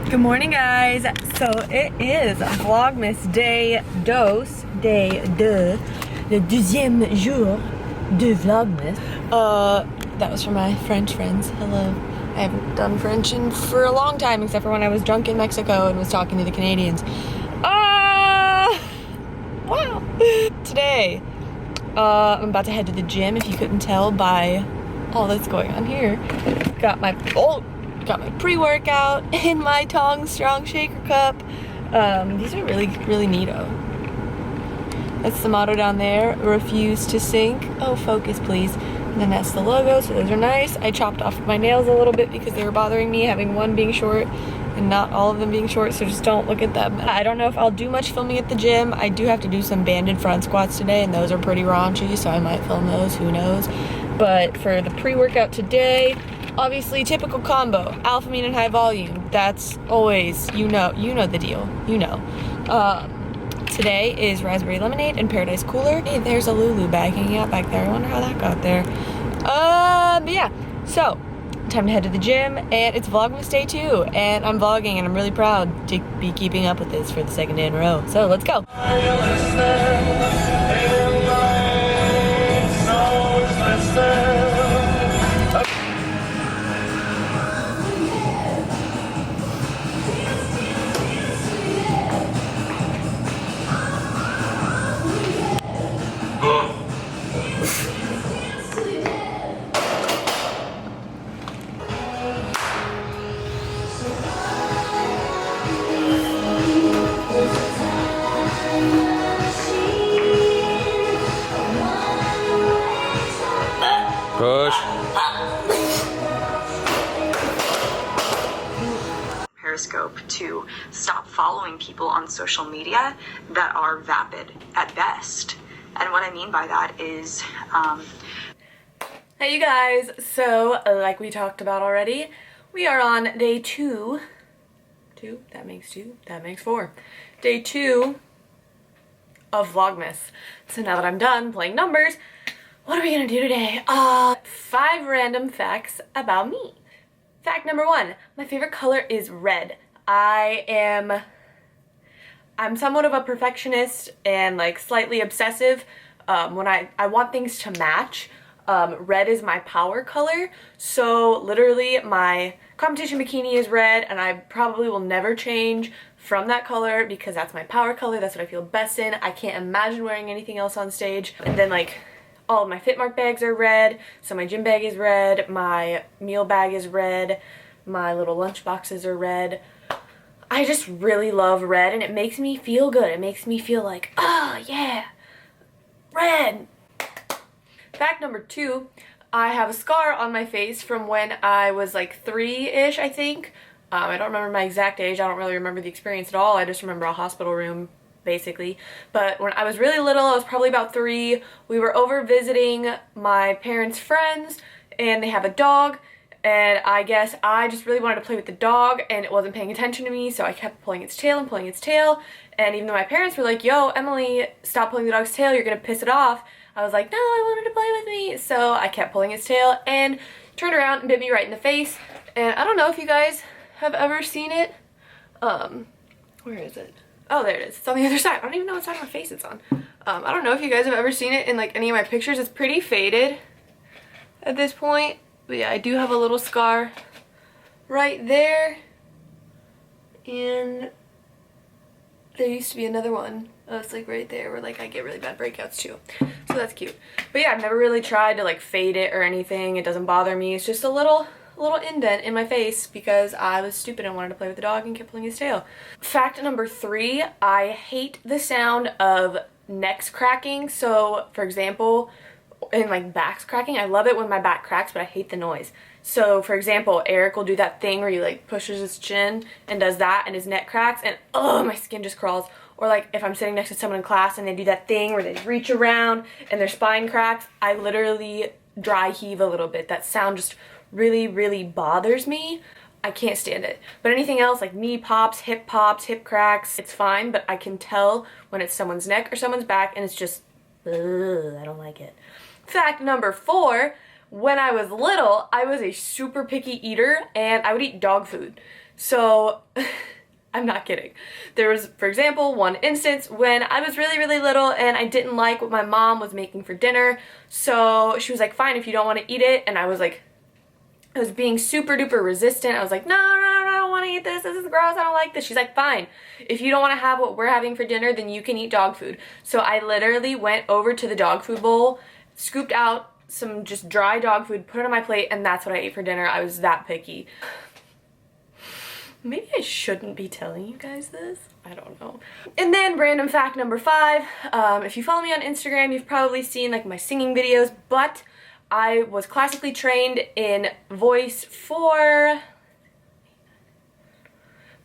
Good morning, guys. So it is Vlogmas day deux, le deuxième jour de Vlogmas. That was for my French friends. Hello. I haven't done French for a long time, except for when I was drunk in Mexico and was talking to the Canadians. Wow. Today, I'm about to head to the gym, if you couldn't tell by all that's going on here. Got my pre-workout in my Tong Strong Shaker cup. These are really neato. That's the motto down there, refuse to sink. Oh, focus please. And then that's the logo, so those are nice. I chopped off my nails a little bit because they were bothering me, having one being short and not all of them being short, so just don't look at them. I don't know if I'll do much filming at the gym. I do have to do some banded front squats today, and those are pretty raunchy, so I might film those, who knows. But for the pre-workout today, obviously typical combo, alphamine and high volume. That's always, you know the deal, you know. Today is raspberry lemonade and paradise cooler. Hey, there's a Lulu bag hanging out back there. I wonder how that got there. But yeah, so time to head to the gym, and it's Vlogmas day 2, and I'm vlogging, and I'm really proud to be keeping up with this for the second day in a row. So let's go. Push. Periscope to stop following people on social media that are vapid at best. And what I mean by that is, Hey you guys, so like we talked about already, we are on day 2. That makes 2, that makes 4. Day 2 of Vlogmas. So now that I'm done playing numbers, what are we gonna do today? 5 random facts about me. Fact number 1, my favorite color is red. I'm somewhat of a perfectionist and like slightly obsessive. When I want things to match, red is my power color. So literally my competition bikini is red, and I probably will never change from that color because that's my power color. That's what I feel best in. I can't imagine wearing anything else on stage. And then like all of my Fitmark bags are red, so my gym bag is red, my meal bag is red, my little lunch boxes are red. I just really love red, and it makes me feel good. It makes me feel like, oh yeah, red. Fact number 2, I have a scar on my face from when I was like 3-ish, I think. I don't remember my exact age. I don't really remember the experience at all. I just remember a hospital room, basically. But when I was really little, I was probably about 3, we were over visiting my parents' friends, and they have a dog, and I guess I just really wanted to play with the dog, and it wasn't paying attention to me, so I kept pulling its tail and pulling its tail. And even though my parents were like, yo, Emily, stop pulling the dog's tail, you're gonna piss it off, I was like, no, I wanted to play with me. So I kept pulling its tail and turned around and bit me right in the face. And I don't know if you guys have ever seen it. Where is it? Oh, there it is. It's on the other side. I don't even know what side of my face it's on. I don't know if you guys have ever seen it in like any of my pictures. It's pretty faded at this point. But yeah, I do have a little scar right there. And there used to be another one. Oh, it's like right there where like I get really bad breakouts too. So that's cute. But yeah, I've never really tried to like fade it or anything. It doesn't bother me. It's just a little little indent in my face because I was stupid and wanted to play with the dog and kept pulling his tail. Fact number 3, I hate the sound of necks cracking. So for example, in like backs cracking, I love it when my back cracks, but I hate the noise. So for example, Eric will do that thing where he like pushes his chin and does that and his neck cracks and oh, my skin just crawls. Or like if I'm sitting next to someone in class and they do that thing where they reach around and their spine cracks, I literally dry heave a little bit. That sound just really bothers me. I can't stand it. But anything else like knee pops, hip cracks, it's fine, but I can tell when it's someone's neck or someone's back and it's just, ugh, I don't like it. Fact number 4, when I was little, I was a super picky eater and I would eat dog food. So, I'm not kidding. There was, for example, one instance when I was really little and I didn't like what my mom was making for dinner. So she was like, fine, if you don't want to eat it. And I was like, I was being super duper resistant. I was like, no, I don't want to eat this. This is gross. I don't like this. She's like, fine. If you don't want to have what we're having for dinner, then you can eat dog food. So I literally went over to the dog food bowl, scooped out some just dry dog food, put it on my plate, and that's what I ate for dinner. I was that picky. Maybe I shouldn't be telling you guys this. I don't know. And then random fact number 5. If you follow me on Instagram, you've probably seen like my singing videos, but I was classically trained in voice for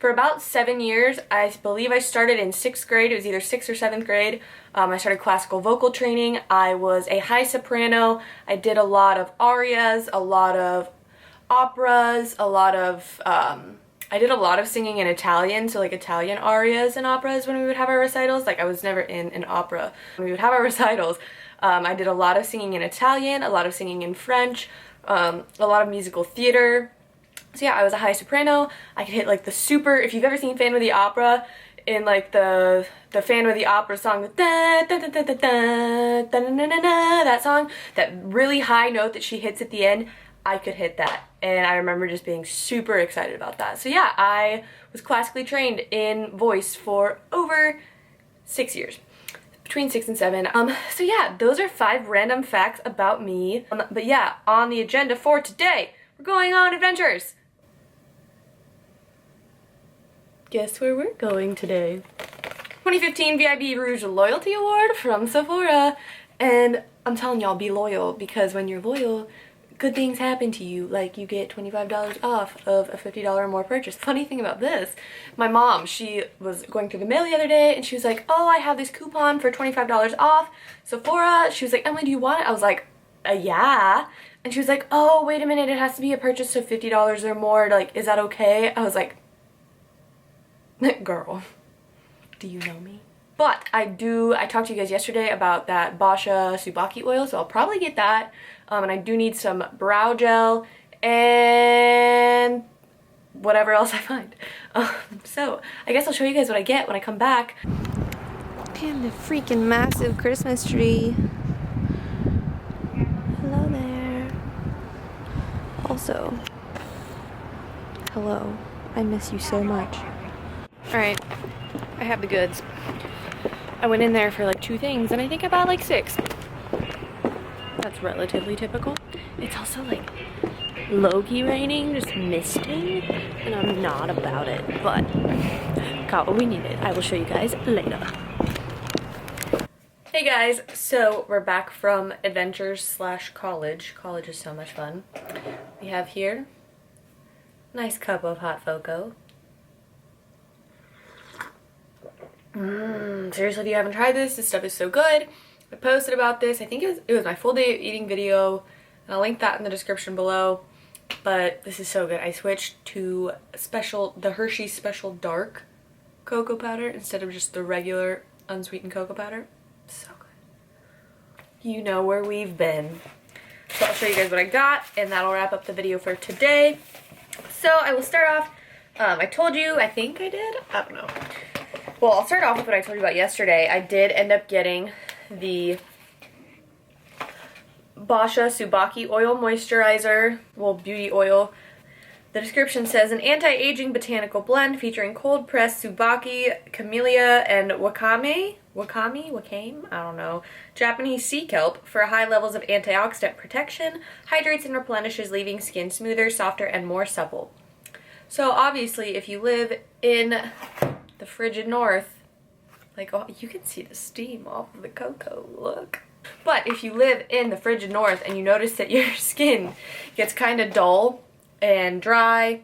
about 7 years. I believe I started in 6th grade. It was either 6th or 7th grade. I started classical vocal training. I was a high soprano. I did a lot of arias, a lot of operas, I did a lot of singing in Italian, so like Italian arias and operas when we would have our recitals. Like I was never in an opera. When we would have our recitals, I did a lot of singing in Italian, a lot of singing in French, a lot of musical theater. So yeah, I was a high soprano. I could hit like the super, if you've ever seen Phantom of the Opera, in like the Phantom of the Opera song, that song, that really high note that she hits at the end, I could hit that. And I remember just being super excited about that. So yeah, I was classically trained in voice for over 6 years. Between 6 and 7. So yeah, those are 5 random facts about me. But yeah, on the agenda for today, we're going on adventures. Guess where we're going today? 2015 VIB Rouge Loyalty Award from Sephora. And I'm telling y'all, be loyal, because when you're loyal, good things happen to you. Like you get $25 off of a $50 or more purchase. Funny thing about this, my mom, she was going through the mail the other day and she was like, oh, I have this coupon for $25 off Sephora. She was like, Emily, do you want it? I was like, yeah. And she was like, oh, wait a minute, it has to be a purchase of $50 or more. Like, is that okay? I was like, girl, do you know me? But I talked to you guys yesterday about that Basha Subaki oil, so I'll probably get that. And I do need some brow gel and whatever else I find. So I guess I'll show you guys what I get when I come back. And the freaking massive Christmas tree. Hello there. Also, hello. I miss you so much. Alright, I have the goods. I went in there for like 2 things and I think I bought like 6. That's relatively typical. It's also like low-key raining, just misting, and I'm not about it, but got what we needed. I will show you guys later. Hey guys, so we're back from adventures / college. College is so much fun. We have here nice cup of hot faux-co. Seriously, if you haven't tried this stuff is so good. I posted about this. I think it was my full day of eating video, and I'll link that in the description below. But this is so good. I switched to the Hershey's Special Dark cocoa powder instead of just the regular unsweetened cocoa powder. So good. You know where we've been. So I'll show you guys what I got, and that'll wrap up the video for today. So I will start off. I told you, I think I did. I don't know. Well, I'll start off with what I told you about yesterday. I did end up getting the Basha Subaki Oil Moisturizer, well, beauty oil. The description says, an anti-aging botanical blend featuring cold-pressed Tsubaki, Camellia, and Wakame, I don't know, Japanese sea kelp for high levels of antioxidant protection, hydrates and replenishes, leaving skin smoother, softer, and more supple. So obviously, if you live in the frigid north, like, oh, you can see the steam off of the cocoa, look. But if you live in the frigid north and you notice that your skin gets kind of dull and dry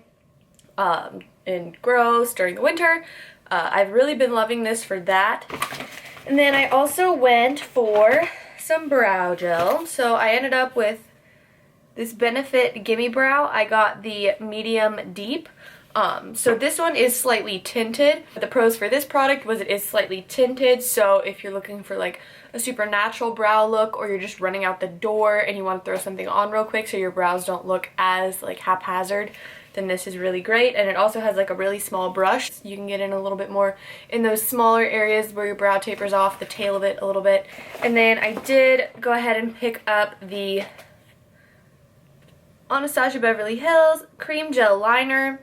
and gross during the winter, I've really been loving this for that. And then I also went for some brow gel. So I ended up with this Benefit Gimme Brow. I got the medium deep. So this one is slightly tinted. The pros for this product was it is slightly tinted, so if you're looking for like a super natural brow look, or you're just running out the door and you want to throw something on real quick so your brows don't look as like haphazard, then this is really great. And it also has like a really small brush, so you can get in a little bit more in those smaller areas where your brow tapers off, the tail of it a little bit. And then I did go ahead and pick up the Anastasia Beverly Hills Cream Gel Liner.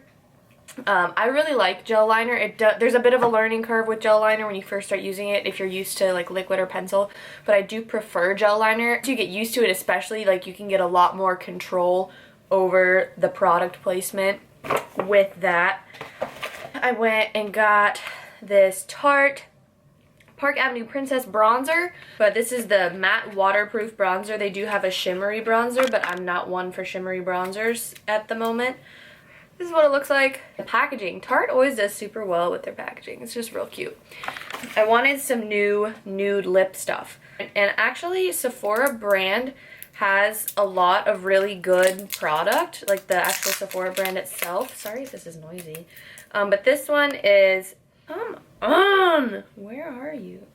I really like gel liner. There's a bit of a learning curve with gel liner when you first start using it if you're used to like liquid or pencil, but I do prefer gel liner. To get used to it, especially, like, you can get a lot more control over the product placement with that. I went and got this Tarte Park Avenue Princess bronzer, but this is the matte waterproof bronzer. They do have a shimmery bronzer, but I'm not one for shimmery bronzers at the moment. This is what it looks like. The packaging. Tarte always does super well with their packaging. It's just real cute. I wanted some new nude lip stuff. And actually, Sephora brand has a lot of really good product. Like the actual Sephora brand itself. Sorry if this is noisy. But this one is... Come on! Where are you?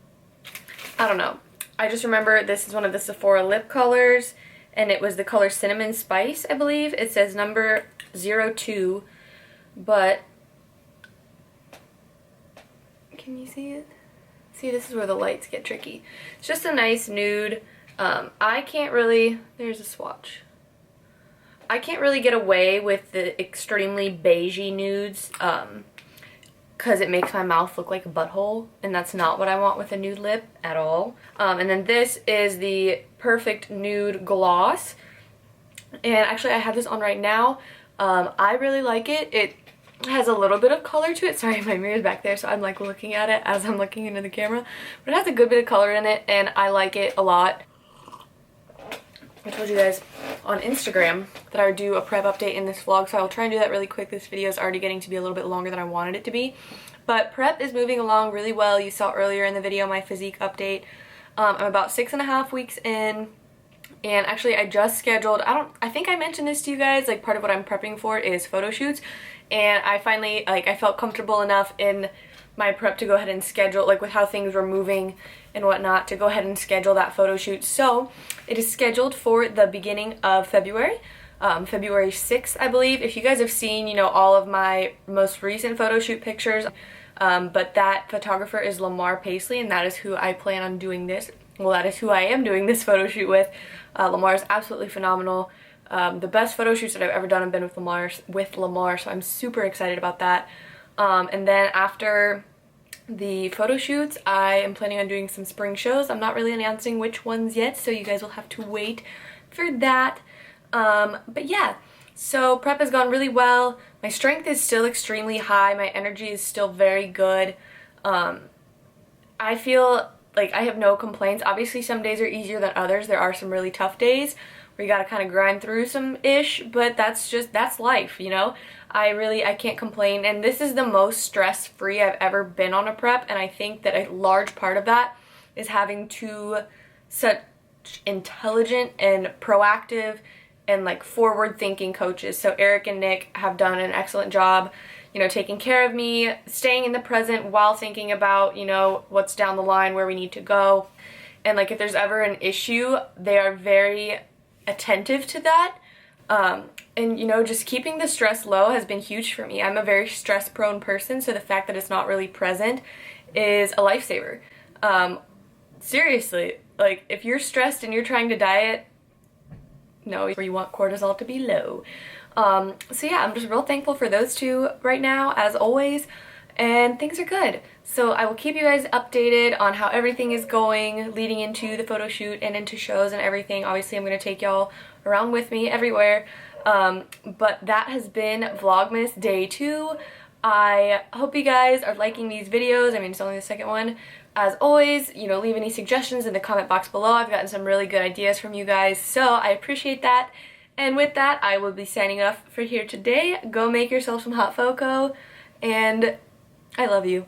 I don't know. I just remember this is one of the Sephora lip colors. And it was the color Cinnamon Spice, I believe. It says number 02, but can you see it? See, this is where the lights get tricky. It's just a nice nude. I can't really, there's a swatch. I can't really get away with the extremely beigey nudes because it makes my mouth look like a butthole, and that's not what I want with a nude lip at all. And then this is the Perfect Nude Gloss, and actually I have this on right now. I really like it. It has a little bit of color to it. Sorry, my mirror's back there, so I'm like looking at it as I'm looking into the camera. But it has a good bit of color in it, and I like it a lot. I told you guys on Instagram that I would do a prep update in this vlog, so I'll try and do that really quick. This video is already getting to be a little bit longer than I wanted it to be. But prep is moving along really well. You saw earlier in the video my physique update. I'm about 6.5 weeks in. And actually I just scheduled, I think I mentioned this to you guys, like part of what I'm prepping for is photo shoots. And I finally, like, I felt comfortable enough in my prep to go ahead and schedule, like with how things were moving and whatnot, to go ahead and schedule that photo shoot. So it is scheduled for the beginning of February, February 6th, I believe. If you guys have seen, you know, all of my most recent photo shoot pictures, but that photographer is Lamar Paisley, and that is who I plan on doing this. Well, that is who I am doing this photo shoot with. Lamar is absolutely phenomenal. The best photo shoots that I've ever done have been with Lamar, so I'm super excited about that. And then after the photo shoots, I am planning on doing some spring shows. I'm not really announcing which ones yet, so you guys will have to wait for that. But yeah, so prep has gone really well. My strength is still extremely high. My energy is still very good. I feel like I have no complaints. Obviously some days are easier than others. There are some really tough days where you gotta kind of grind through some ish, but that's life, you know. I can't complain, and this is the most stress-free I've ever been on a prep, and I think that a large part of that is having two such intelligent and proactive and like forward-thinking coaches. So Eric and Nick have done an excellent job, you know, taking care of me, staying in the present while thinking about, you know, what's down the line, where we need to go. And like if there's ever an issue, they are very attentive to that. And you know, just keeping the stress low has been huge for me. I'm a very stress-prone person, so the fact that it's not really present is a lifesaver. Seriously, like if you're stressed and you're trying to diet, no, you want cortisol to be low. So yeah, I'm just real thankful for those two right now, as always, and things are good. So I will keep you guys updated on how everything is going leading into the photo shoot and into shows and everything. Obviously, I'm going to take y'all around with me everywhere. But that has been Vlogmas Day 2. I hope you guys are liking these videos. I mean, it's only the second one. As always, you know, leave any suggestions in the comment box below. I've gotten some really good ideas from you guys, so I appreciate that. And with that, I will be signing off for here today. Go make yourself some hot faux-co, and I love you.